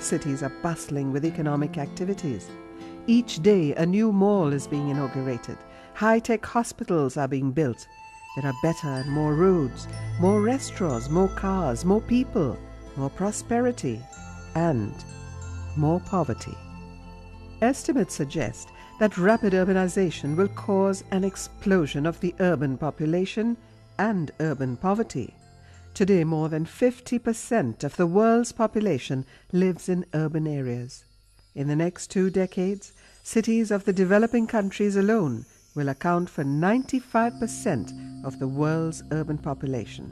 cities are bustling with economic activities. Each day a new mall is being inaugurated. High-tech hospitals are being built. There are better and more roads, more restaurants, more cars, more people, more prosperity, and more poverty. Estimates suggest that rapid urbanization will cause an explosion of the urban population and urban poverty. Today, more than 50% of the world's population lives in urban areas. In the next 2 decades, cities of the developing countries alone will account for 95% of the world's urban population.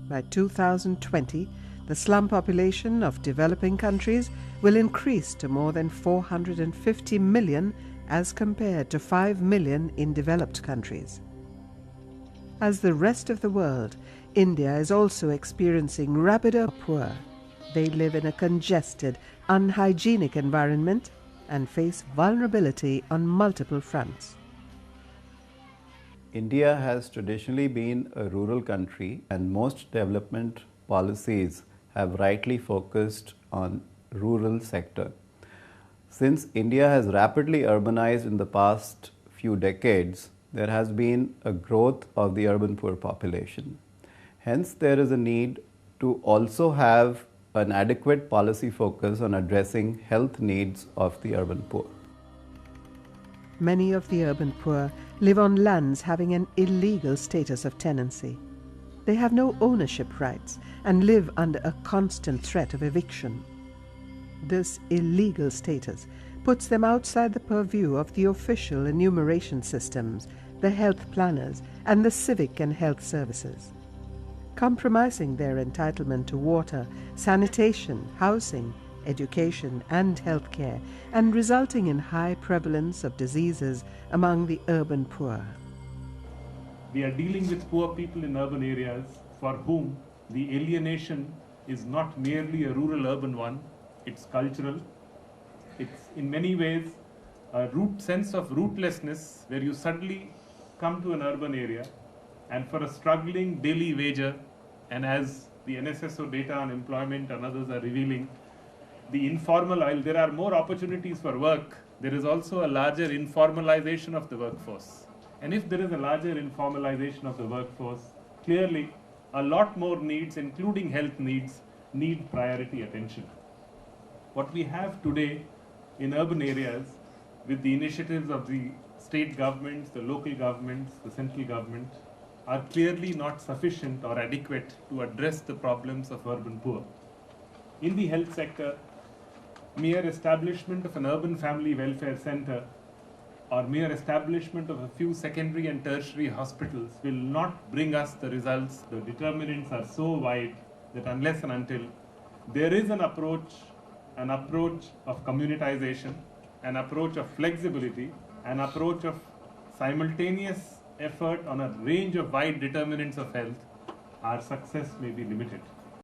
By 2020, the slum population of developing countries will increase to more than 450 million as compared to 5 million in developed countries. As the rest of the world, India is also experiencing rapid poor. They live in a congested, unhygienic environment and face vulnerability on multiple fronts. India has traditionally been a rural country, and most development policies have rightly focused on rural sector. Since India has rapidly urbanized in the past few decades, there has been a growth of the urban poor population. Hence, there is a need to also have an adequate policy focus on addressing health needs of the urban poor. Many of the urban poor live on lands having an illegal status of tenancy. They have no ownership rights and live under a constant threat of eviction. This illegal status puts them outside the purview of the official enumeration systems, the health planners, and the civic and health services, compromising their entitlement to water, sanitation, housing, education, and health care, and resulting in high prevalence of diseases among the urban poor. We are dealing with poor people in urban areas for whom the alienation is not merely a rural-urban one, it's cultural. It's in many ways a sense of rootlessness where you suddenly come to an urban area and for a struggling daily wager, and as the NSSO data on employment and others are revealing, the informal, while there are more opportunities for work, there is also a larger informalization of the workforce. And if there is a larger informalization of the workforce, clearly a lot more needs, including health needs, need priority attention. What we have today in urban areas with the initiatives of the state governments, the local governments, the central government, are clearly not sufficient or adequate to address the problems of urban poor. In the health sector, mere establishment of an urban family welfare center or mere establishment of a few secondary and tertiary hospitals will not bring us the results. The determinants are so wide that unless and until there is an approach of communitization, an approach of flexibility, an approach of simultaneous effort on a range of wide determinants of health, our success may be limited.